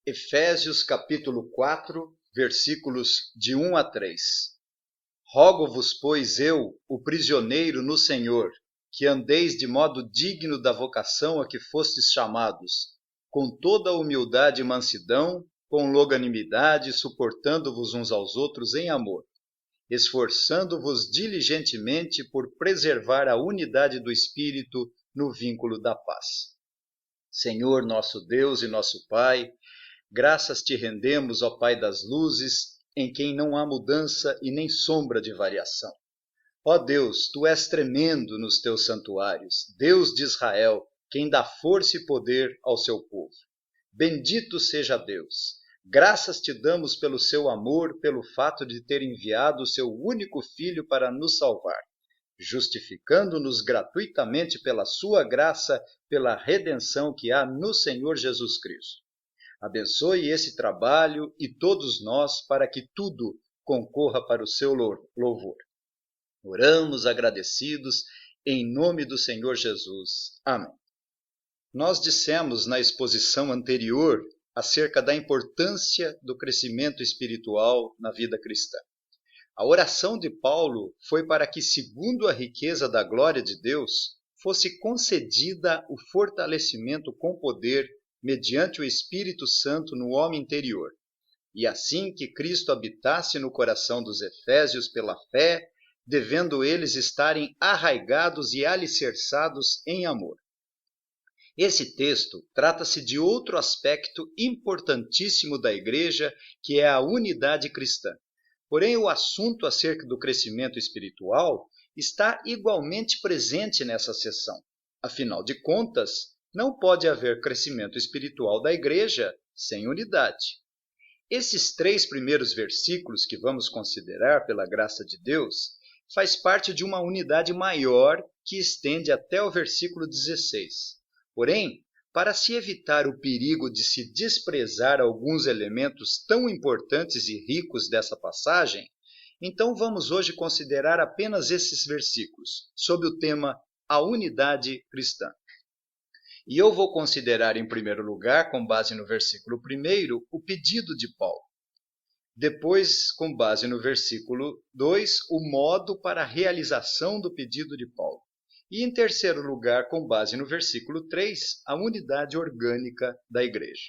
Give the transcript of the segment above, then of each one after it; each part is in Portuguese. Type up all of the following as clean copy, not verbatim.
Efésios capítulo 4, versículos de 1 a 3. Rogo-vos, pois eu, o prisioneiro no Senhor, que andeis de modo digno da vocação a que fostes chamados, com toda a humildade e mansidão, com longanimidade, suportando-vos uns aos outros em amor, esforçando-vos diligentemente por preservar a unidade do Espírito no vínculo da paz. Senhor, nosso Deus e nosso Pai, graças te rendemos, ó Pai das luzes, em quem não há mudança e nem sombra de variação. Ó Deus, tu és tremendo nos teus santuários, Deus de Israel, quem dá força e poder ao seu povo. Bendito seja Deus. Graças te damos pelo seu amor, pelo fato de ter enviado o seu único Filho para nos salvar, justificando-nos gratuitamente pela sua graça, pela redenção que há no Senhor Jesus Cristo. Abençoe esse trabalho e todos nós para que tudo concorra para o seu louvor. Oramos agradecidos em nome do Senhor Jesus. Amém. Nós dissemos na exposição anterior acerca da importância do crescimento espiritual na vida cristã. A oração de Paulo foi para que, segundo a riqueza da glória de Deus, fosse concedida o fortalecimento com poder mediante o Espírito Santo no homem interior, e assim que Cristo habitasse no coração dos efésios pela fé, devendo eles estarem arraigados e alicerçados em amor. Esse texto trata-se de outro aspecto importantíssimo da igreja, que é a unidade cristã. Porém, o assunto acerca do crescimento espiritual está igualmente presente nessa seção. Afinal de contas, não pode haver crescimento espiritual da igreja sem unidade. Esses 3 primeiros versículos que vamos considerar pela graça de Deus faz parte de uma unidade maior que estende até o versículo 16. Porém, para se evitar o perigo de se desprezar alguns elementos tão importantes e ricos dessa passagem, então vamos hoje considerar apenas esses versículos, sob o tema A Unidade Cristã. E eu vou considerar em primeiro lugar, com base no versículo 1, o pedido de Paulo. Depois, com base no versículo 2, o modo para a realização do pedido de Paulo. E em terceiro lugar, com base no versículo 3, a unidade orgânica da igreja.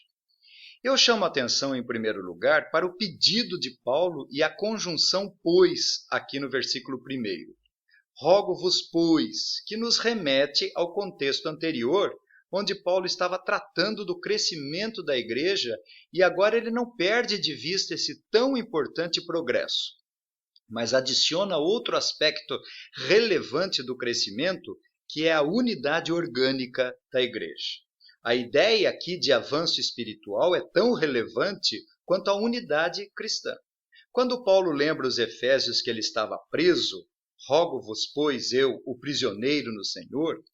Eu chamo a atenção, em primeiro lugar, para o pedido de Paulo e a conjunção pois, aqui no versículo 1. Rogo-vos, pois, que nos remete ao contexto anterior, onde Paulo estava tratando do crescimento da igreja e agora ele não perde de vista esse tão importante progresso, mas adiciona outro aspecto relevante do crescimento, que é a unidade orgânica da igreja. A ideia aqui de avanço espiritual é tão relevante quanto a unidade cristã. Quando Paulo lembra os efésios que ele estava preso, rogo-vos, pois eu, o prisioneiro no Senhor,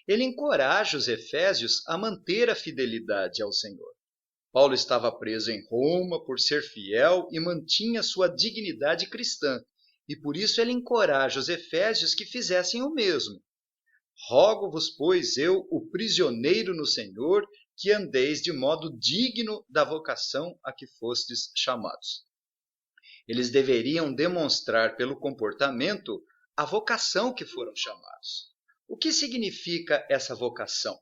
ele encoraja os efésios a manter a fidelidade ao Senhor. Paulo estava preso em Roma por ser fiel e mantinha sua dignidade cristã, e por isso ele encoraja os efésios que fizessem o mesmo. Rogo-vos, pois eu, o prisioneiro no Senhor, que andeis de modo digno da vocação a que fostes chamados. Eles deveriam demonstrar pelo comportamento a vocação que foram chamados. O que significa essa vocação,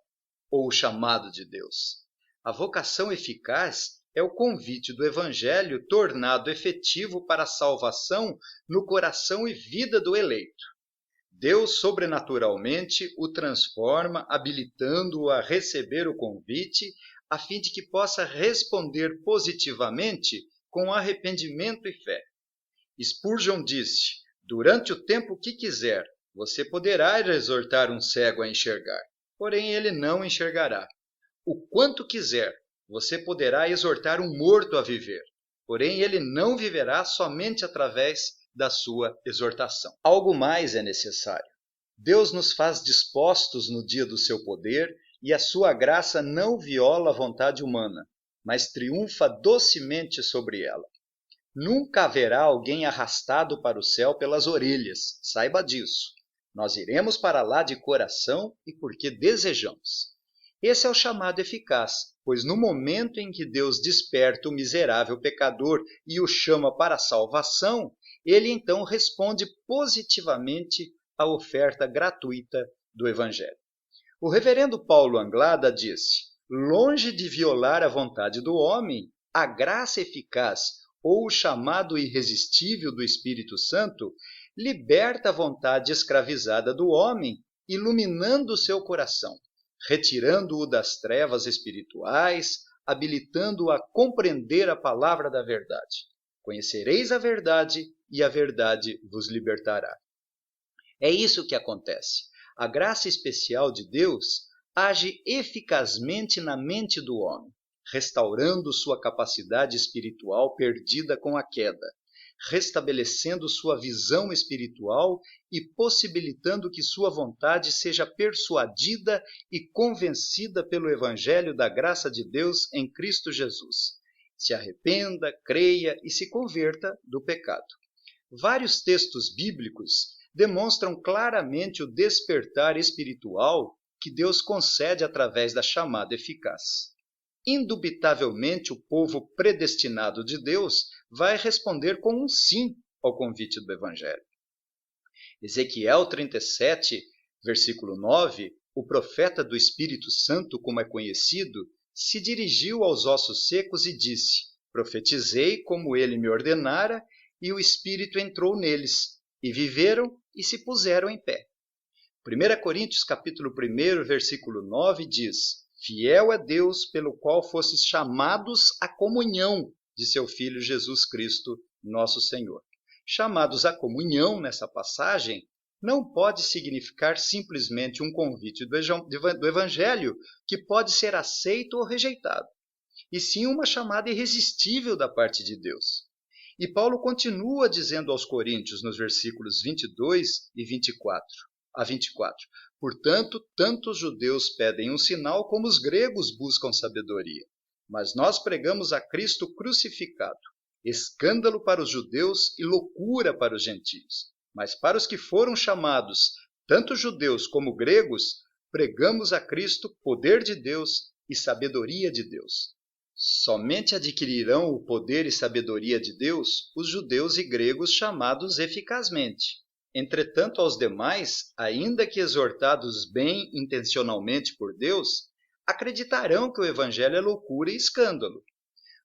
ou o chamado de Deus? A vocação eficaz é o convite do Evangelho tornado efetivo para a salvação no coração e vida do eleito. Deus sobrenaturalmente o transforma, habilitando-o a receber o convite, a fim de que possa responder positivamente com arrependimento e fé. Spurgeon disse: durante o tempo que quiser, você poderá exortar um cego a enxergar, porém ele não enxergará. O quanto quiser, você poderá exortar um morto a viver, porém ele não viverá somente através da sua exortação. Algo mais é necessário. Deus nos faz dispostos no dia do seu poder e a sua graça não viola a vontade humana, mas triunfa docemente sobre ela. Nunca haverá alguém arrastado para o céu pelas orelhas, saiba disso. Nós iremos para lá de coração e porque desejamos. Esse é o chamado eficaz, pois no momento em que Deus desperta o miserável pecador e o chama para a salvação, ele então responde positivamente à oferta gratuita do Evangelho. O reverendo Paulo Anglada disse: longe de violar a vontade do homem, a graça eficaz ou o chamado irresistível do Espírito Santo liberta a vontade escravizada do homem, iluminando seu coração, retirando-o das trevas espirituais, habilitando-o a compreender a palavra da verdade. Conhecereis a verdade e a verdade vos libertará. É isso que acontece. A graça especial de Deus age eficazmente na mente do homem, restaurando sua capacidade espiritual perdida com a queda, restabelecendo sua visão espiritual e possibilitando que sua vontade seja persuadida e convencida pelo Evangelho da graça de Deus em Cristo Jesus. Se arrependa, creia e se converta do pecado. Vários textos bíblicos demonstram claramente o despertar espiritual que Deus concede através da chamada eficaz. Indubitavelmente, o povo predestinado de Deus vai responder com um sim ao convite do Evangelho. Ezequiel 37, versículo 9, o profeta do Espírito Santo, como é conhecido, se dirigiu aos ossos secos e disse: profetizei como ele me ordenara, e o Espírito entrou neles, e viveram e se puseram em pé. 1 Coríntios capítulo 1, versículo 9 diz: fiel é Deus pelo qual fostes chamados à comunhão de seu Filho Jesus Cristo, nosso Senhor. Chamados à comunhão nessa passagem não pode significar simplesmente um convite do Evangelho que pode ser aceito ou rejeitado, e sim uma chamada irresistível da parte de Deus. E Paulo continua dizendo aos Coríntios nos versículos 22 e 24 a 24: portanto, tanto os judeus pedem um sinal como os gregos buscam sabedoria. Mas nós pregamos a Cristo crucificado, escândalo para os judeus e loucura para os gentios. Mas para os que foram chamados, tanto judeus como gregos, pregamos a Cristo poder de Deus e sabedoria de Deus. Somente adquirirão o poder e sabedoria de Deus os judeus e gregos chamados eficazmente. Entretanto, aos demais, ainda que exortados bem intencionalmente por Deus, acreditarão que o Evangelho é loucura e escândalo.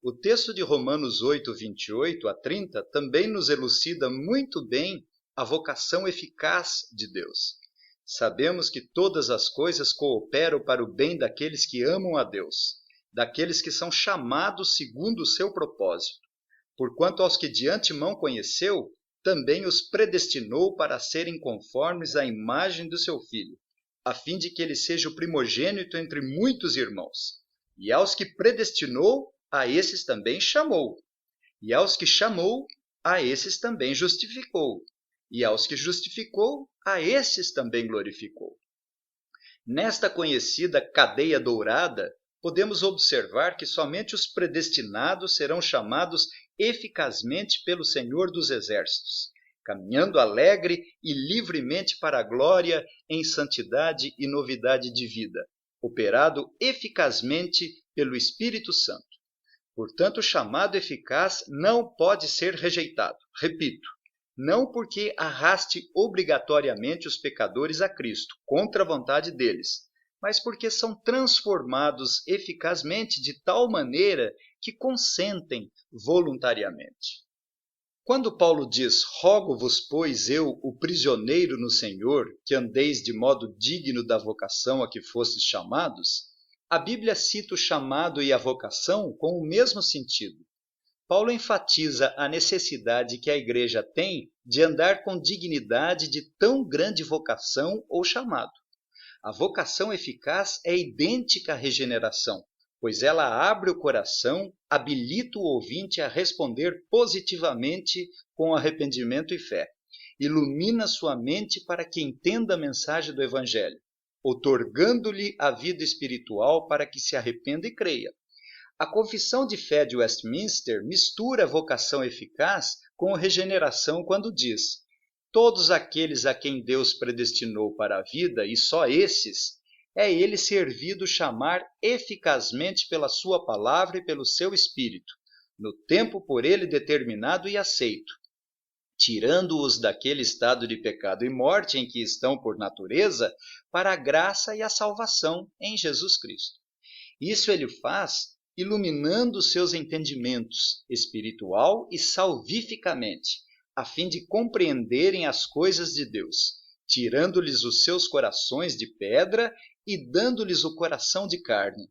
O texto de Romanos 8, 28 a 30 também nos elucida muito bem a vocação eficaz de Deus. Sabemos que todas as coisas cooperam para o bem daqueles que amam a Deus, daqueles que são chamados segundo o seu propósito. Porquanto aos que de antemão conheceu, também os predestinou para serem conformes à imagem do seu Filho, a fim de que ele seja o primogênito entre muitos irmãos. E aos que predestinou, a esses também chamou. E aos que chamou, a esses também justificou. E aos que justificou, a esses também glorificou. Nesta conhecida cadeia dourada, podemos observar que somente os predestinados serão chamados eficazmente pelo Senhor dos Exércitos, caminhando alegre e livremente para a glória em santidade e novidade de vida, operado eficazmente pelo Espírito Santo. Portanto, o chamado eficaz não pode ser rejeitado. Repito, não porque arraste obrigatoriamente os pecadores a Cristo, contra a vontade deles, mas porque são transformados eficazmente de tal maneira que consentem voluntariamente. Quando Paulo diz: rogo-vos, pois eu, o prisioneiro no Senhor, que andeis de modo digno da vocação a que fostes chamados, a Bíblia cita o chamado e a vocação com o mesmo sentido. Paulo enfatiza a necessidade que a igreja tem de andar com dignidade de tão grande vocação ou chamado. A vocação eficaz é idêntica à regeneração, pois ela abre o coração, habilita o ouvinte a responder positivamente com arrependimento e fé, ilumina sua mente para que entenda a mensagem do Evangelho, outorgando-lhe a vida espiritual para que se arrependa e creia. A Confissão de Fé de Westminster mistura a vocação eficaz com a regeneração quando diz: todos aqueles a quem Deus predestinou para a vida, e só esses, é ele servido chamar eficazmente pela sua palavra e pelo seu espírito, no tempo por ele determinado e aceito, tirando-os daquele estado de pecado e morte em que estão por natureza, para a graça e a salvação em Jesus Cristo. Isso ele faz iluminando seus entendimentos espiritual e salvificamente, a fim de compreenderem as coisas de Deus, tirando-lhes os seus corações de pedra e dando-lhes o coração de carne,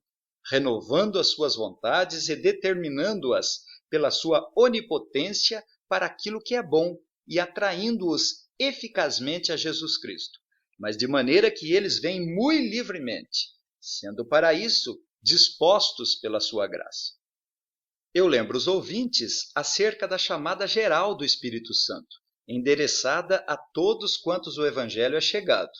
renovando as suas vontades e determinando-as pela sua onipotência para aquilo que é bom e atraindo-os eficazmente a Jesus Cristo, mas de maneira que eles vêm muito livremente, sendo para isso dispostos pela sua graça. Eu lembro os ouvintes acerca da chamada geral do Espírito Santo, endereçada a todos quantos o Evangelho é chegado.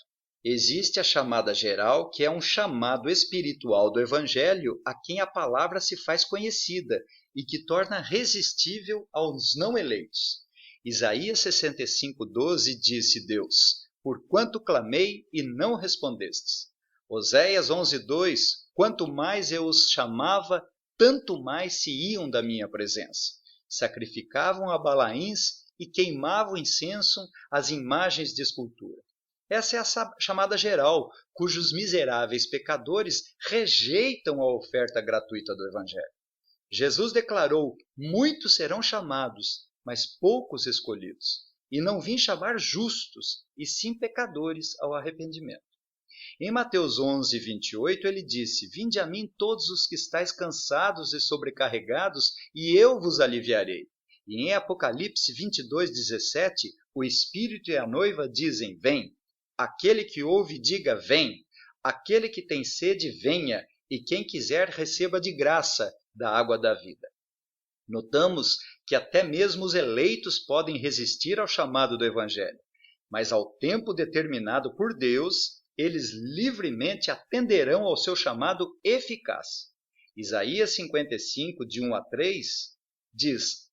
Existe a chamada geral, que é um chamado espiritual do Evangelho a quem a palavra se faz conhecida e que torna resistível aos não eleitos. Isaías 65:12 disse Deus: porquanto clamei e não respondestes. Oséias 11:2, quanto mais eu os chamava, tanto mais se iam da minha presença. Sacrificavam a Balaíns e queimavam incenso às imagens de escultura. Essa é a chamada geral, cujos miseráveis pecadores rejeitam a oferta gratuita do Evangelho. Jesus declarou: muitos serão chamados, mas poucos escolhidos. E não vim chamar justos, e sim pecadores ao arrependimento. Em Mateus 11:28, ele disse: vinde a mim todos os que estáis cansados e sobrecarregados, e eu vos aliviarei. E em Apocalipse 22:17, o Espírito e a noiva dizem: vem. Aquele que ouve, diga: vem. Aquele que tem sede, venha. E quem quiser, receba de graça da água da vida. Notamos que até mesmo os eleitos podem resistir ao chamado do Evangelho, mas ao tempo determinado por Deus, eles livremente atenderão ao seu chamado eficaz. Isaías 55, de 1 a 3, diz: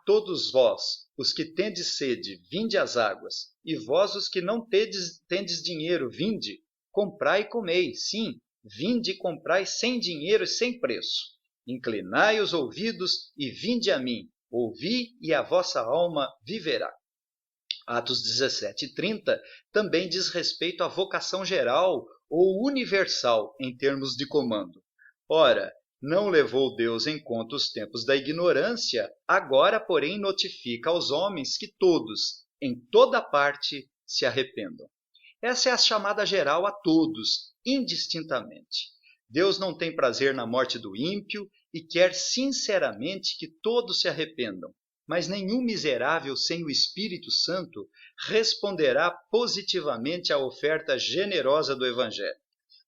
todos vós, os que tendes sede, vinde às águas, e vós, os que não tendes dinheiro, vinde, comprai e comei. Sim, vinde e comprai sem dinheiro e sem preço. Inclinai os ouvidos e vinde a mim, ouvi e a vossa alma viverá. Atos 17:30 também diz respeito à vocação geral ou universal em termos de comando. Ora, não levou Deus em conta os tempos da ignorância, agora, porém, notifica aos homens que todos, em toda parte, se arrependam. Essa é a chamada geral a todos, indistintamente. Deus não tem prazer na morte do ímpio e quer sinceramente que todos se arrependam, mas nenhum miserável sem o Espírito Santo responderá positivamente à oferta generosa do Evangelho.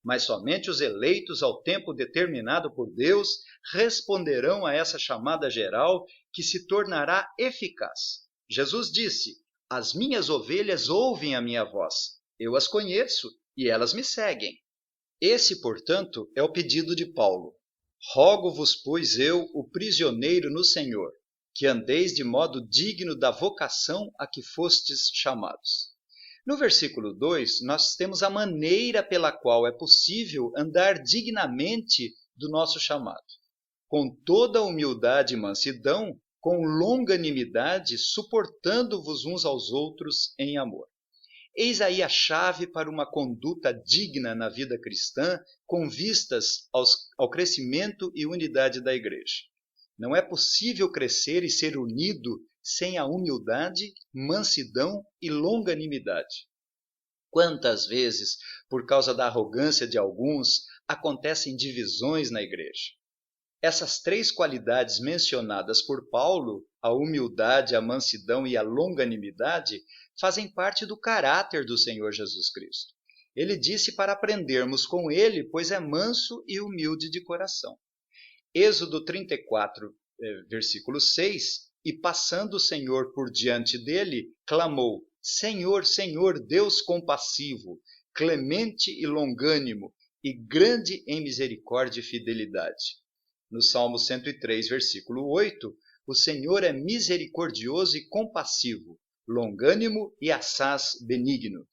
Mas somente os eleitos ao tempo determinado por Deus responderão a essa chamada geral que se tornará eficaz. Jesus disse: as minhas ovelhas ouvem a minha voz, eu as conheço e elas me seguem. Esse, portanto, é o pedido de Paulo. Rogo-vos, pois eu, o prisioneiro no Senhor, que andeis de modo digno da vocação a que fostes chamados. No versículo 2, nós temos a maneira pela qual é possível andar dignamente do nosso chamado. Com toda humildade e mansidão, com longanimidade, suportando-vos uns aos outros em amor. Eis aí a chave para uma conduta digna na vida cristã, com vistas ao crescimento e unidade da igreja. Não é possível crescer e ser unido sem a humildade, mansidão e longanimidade. Quantas vezes, por causa da arrogância de alguns, acontecem divisões na igreja? Essas três qualidades mencionadas por Paulo, a humildade, a mansidão e a longanimidade, fazem parte do caráter do Senhor Jesus Cristo. Ele disse para aprendermos com ele, pois é manso e humilde de coração. Êxodo 34, versículo 6, e passando o Senhor por diante dele, clamou: Senhor, Senhor, Deus compassivo, clemente e longânimo, e grande em misericórdia e fidelidade. No Salmo 103, versículo 8, o Senhor é misericordioso e compassivo, longânimo e assaz benigno.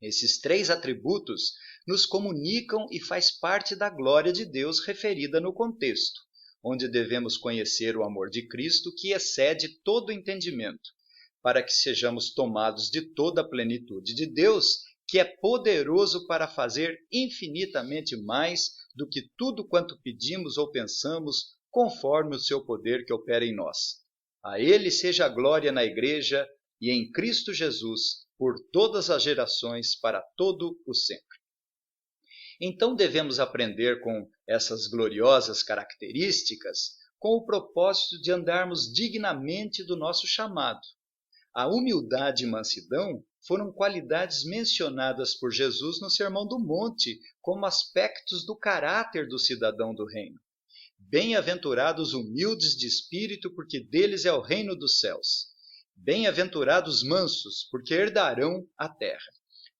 Esses três atributos nos comunicam e faz parte da glória de Deus referida no contexto, onde devemos conhecer o amor de Cristo que excede todo entendimento, para que sejamos tomados de toda a plenitude de Deus, que é poderoso para fazer infinitamente mais do que tudo quanto pedimos ou pensamos, conforme o seu poder que opera em nós. A Ele seja a glória na Igreja e em Cristo Jesus, por todas as gerações, para todo o sempre. Então devemos aprender com essas gloriosas características, com o propósito de andarmos dignamente do nosso chamado. A humildade e mansidão foram qualidades mencionadas por Jesus no Sermão do Monte como aspectos do caráter do cidadão do reino. Bem-aventurados humildes de espírito, porque deles é o reino dos céus. Bem-aventurados mansos, porque herdarão a terra.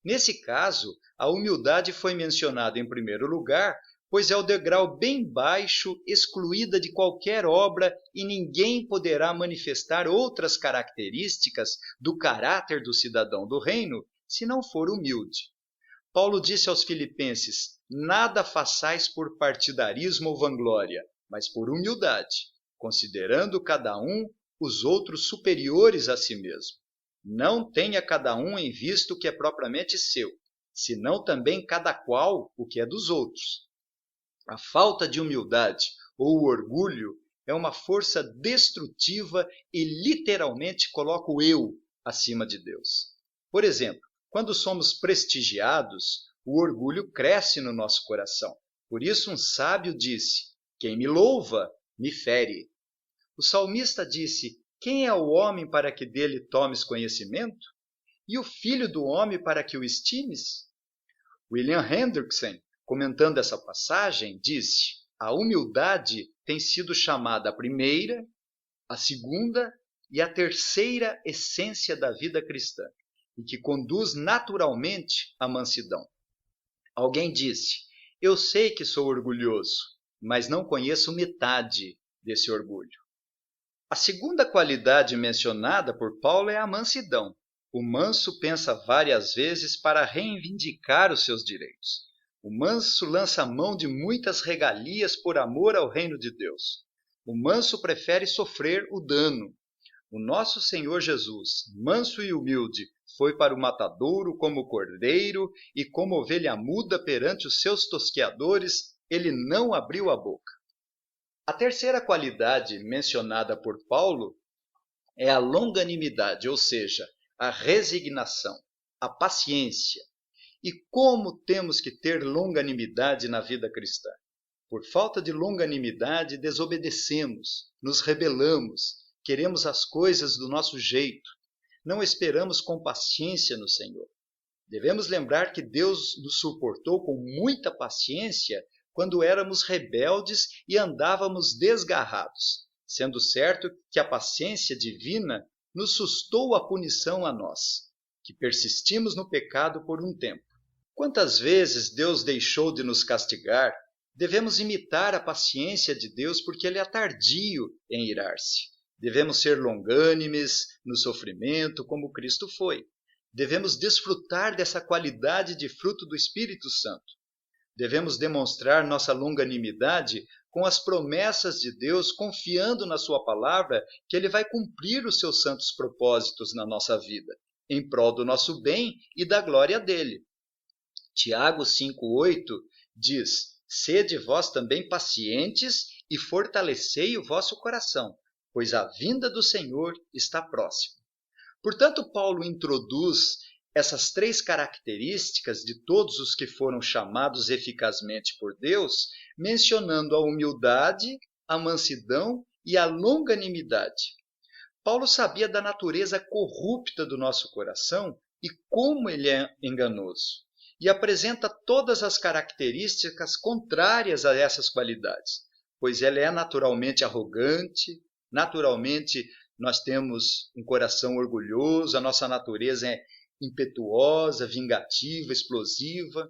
Nesse caso, a humildade foi mencionada em primeiro lugar, pois é o degrau bem baixo, excluída de qualquer obra, e ninguém poderá manifestar outras características do caráter do cidadão do reino, se não for humilde. Paulo disse aos Filipenses: nada façais por partidarismo ou vanglória, mas por humildade, considerando cada um os outros superiores a si mesmo. Não tenha cada um em vista o que é propriamente seu, senão também cada qual o que é dos outros. A falta de humildade ou o orgulho é uma força destrutiva e literalmente coloca o eu acima de Deus. Por exemplo, quando somos prestigiados, o orgulho cresce no nosso coração. Por isso um sábio disse: quem me louva, me fere. O salmista disse: quem é o homem para que dele tomes conhecimento? E o filho do homem para que o estimes? William Hendrickson, comentando essa passagem, disse: a humildade tem sido chamada a primeira, a segunda e a terceira essência da vida cristã, e que conduz naturalmente à mansidão. Alguém disse: eu sei que sou orgulhoso, mas não conheço metade desse orgulho. A segunda qualidade mencionada por Paulo é a mansidão. O manso pensa várias vezes para reivindicar os seus direitos. O manso lança mão de muitas regalias por amor ao reino de Deus. O manso prefere sofrer o dano. O nosso Senhor Jesus, manso e humilde, foi para o matadouro como cordeiro, e como ovelha muda perante os seus tosqueadores, ele não abriu a boca. A terceira qualidade mencionada por Paulo é a longanimidade, ou seja, a resignação, a paciência. E como temos que ter longanimidade na vida cristã? Por falta de longanimidade, desobedecemos, nos rebelamos, queremos as coisas do nosso jeito, não esperamos com paciência no Senhor. Devemos lembrar que Deus nos suportou com muita paciência quando éramos rebeldes e andávamos desgarrados, sendo certo que a paciência divina nos sustou a punição a nós, que persistimos no pecado por um tempo. Quantas vezes Deus deixou de nos castigar? Devemos imitar a paciência de Deus, porque Ele é tardio em irar-se. Devemos ser longânimes no sofrimento, como Cristo foi. Devemos desfrutar dessa qualidade de fruto do Espírito Santo. Devemos demonstrar nossa longanimidade com as promessas de Deus, confiando na sua palavra que Ele vai cumprir os seus santos propósitos na nossa vida, em prol do nosso bem e da glória dele. Tiago 5,8 diz: sede vós também pacientes e fortalecei o vosso coração, pois a vinda do Senhor está próxima. Portanto, Paulo introduz essas três características de todos os que foram chamados eficazmente por Deus, mencionando a humildade, a mansidão e a longanimidade. Paulo sabia da natureza corrupta do nosso coração e como ele é enganoso, e apresenta todas as características contrárias a essas qualidades, pois ele é naturalmente arrogante, naturalmente nós temos um coração orgulhoso, a nossa natureza é impetuosa, vingativa, explosiva,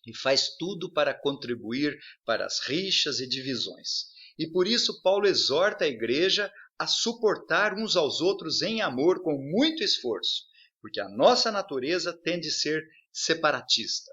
e faz tudo para contribuir para as rixas e divisões. E por isso Paulo exorta a igreja a suportar uns aos outros em amor com muito esforço, porque a nossa natureza tende a ser separatista.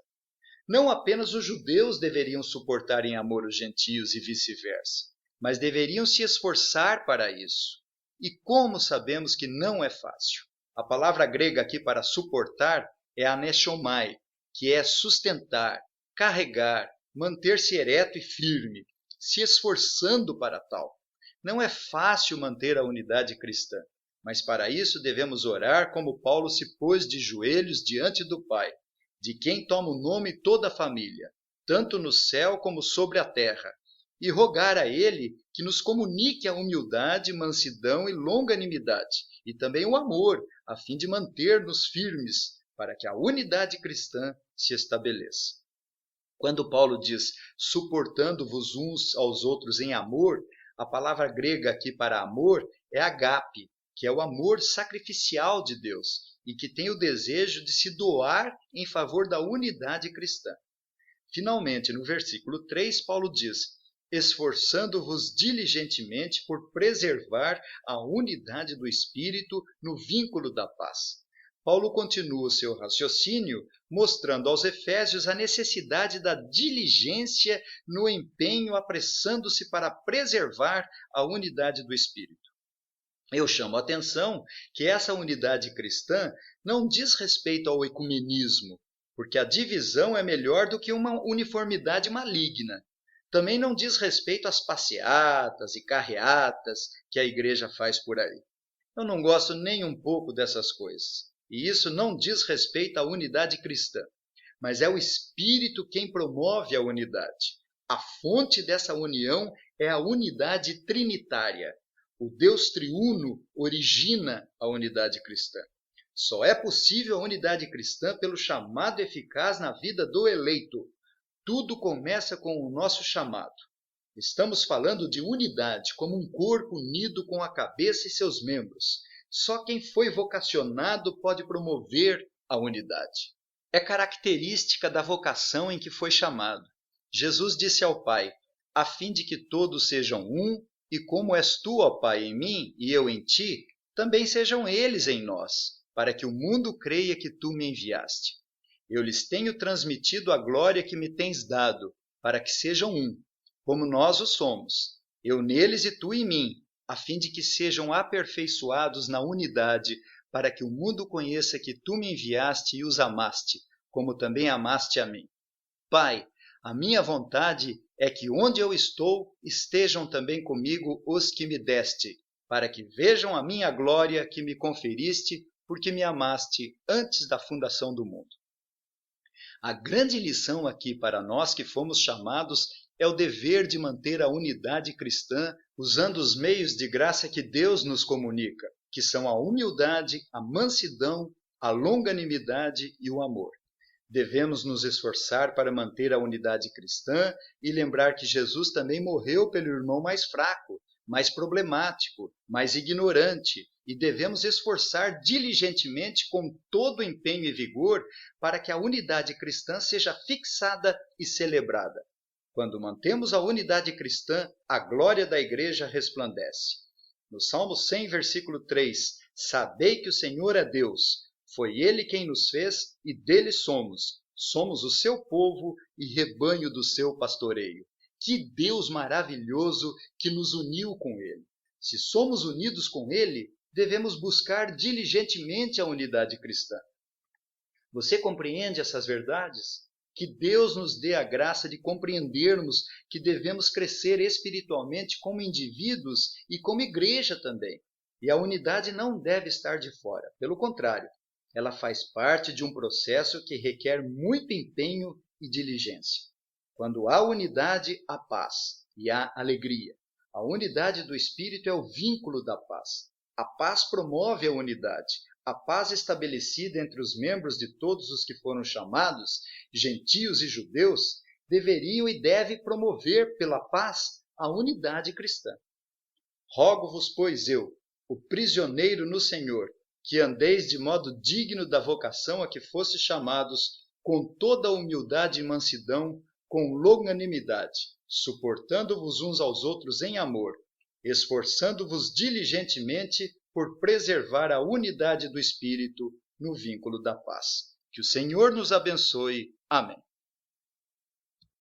Não apenas os judeus deveriam suportar em amor os gentios e vice-versa, mas deveriam se esforçar para isso. E como sabemos que não é fácil? A palavra grega aqui para suportar é aneshomai, que é sustentar, carregar, manter-se ereto e firme, se esforçando para tal. Não é fácil manter a unidade cristã, mas para isso devemos orar como Paulo se pôs de joelhos diante do Pai, de quem toma o nome toda a família, tanto no céu como sobre a terra, e rogar a Ele que nos comunique a humildade, mansidão e longanimidade, e também o amor, a fim de manter-nos firmes, para que a unidade cristã se estabeleça. Quando Paulo diz, suportando-vos uns aos outros em amor, a palavra grega aqui para amor é agape, que é o amor sacrificial de Deus e que tem o desejo de se doar em favor da unidade cristã. Finalmente, no versículo 3, Paulo diz, esforçando-vos diligentemente por preservar a unidade do Espírito no vínculo da paz. Paulo continua o seu raciocínio mostrando aos Efésios a necessidade da diligência no empenho, apressando-se para preservar a unidade do Espírito. Eu chamo a atenção que essa unidade cristã não diz respeito ao ecumenismo, porque a divisão é melhor do que uma uniformidade maligna. Também não diz respeito às passeatas e carreatas que a igreja faz por aí. Eu não gosto nem um pouco dessas coisas. E isso não diz respeito à unidade cristã, mas é o Espírito quem promove a unidade. A fonte dessa união é a unidade trinitária. O Deus triuno origina a unidade cristã. Só é possível a unidade cristã pelo chamado eficaz na vida do eleito. Tudo começa com o nosso chamado. Estamos falando de unidade, como um corpo unido com a cabeça e seus membros. Só quem foi vocacionado pode promover a unidade. É característica da vocação em que foi chamado. Jesus disse ao Pai, a fim de que todos sejam um, e como és tu, ó Pai, em mim e eu em ti, também sejam eles em nós, para que o mundo creia que tu me enviaste. Eu lhes tenho transmitido a glória que me tens dado, para que sejam um, como nós o somos, eu neles e tu em mim, a fim de que sejam aperfeiçoados na unidade, para que o mundo conheça que tu me enviaste e os amaste, como também amaste a mim. Pai, a minha vontade é que onde eu estou, estejam também comigo os que me deste, para que vejam a minha glória que me conferiste, porque me amaste antes da fundação do mundo. A grande lição aqui para nós que fomos chamados é o dever de manter a unidade cristã usando os meios de graça que Deus nos comunica, que são a humildade, a mansidão, a longanimidade e o amor. Devemos nos esforçar para manter a unidade cristã e lembrar que Jesus também morreu pelo irmão mais fraco, mais problemático, mais ignorante, e devemos esforçar diligentemente com todo empenho e vigor para que a unidade cristã seja fixada e celebrada. Quando mantemos a unidade cristã, a glória da igreja resplandece. No Salmo 100, versículo 3, sabei que o Senhor é Deus, foi Ele quem nos fez e dele somos. Somos o seu povo e rebanho do seu pastoreio. Que Deus maravilhoso que nos uniu com Ele. Se somos unidos com Ele, devemos buscar diligentemente a unidade cristã. Você compreende essas verdades? Que Deus nos dê a graça de compreendermos que devemos crescer espiritualmente como indivíduos e como igreja também. E a unidade não deve estar de fora. Pelo contrário, ela faz parte de um processo que requer muito empenho e diligência. Quando há unidade, há paz e há alegria. A unidade do Espírito é o vínculo da paz. A paz promove a unidade. A paz estabelecida entre os membros de todos os que foram chamados, gentios e judeus, deveriam e deve promover pela paz a unidade cristã. Rogo-vos, pois eu, o prisioneiro no Senhor, que andeis de modo digno da vocação a que fostes chamados, com toda a humildade e mansidão, com longanimidade, suportando-vos uns aos outros em amor, esforçando-vos diligentemente por preservar a unidade do Espírito no vínculo da paz. Que o Senhor nos abençoe. Amém.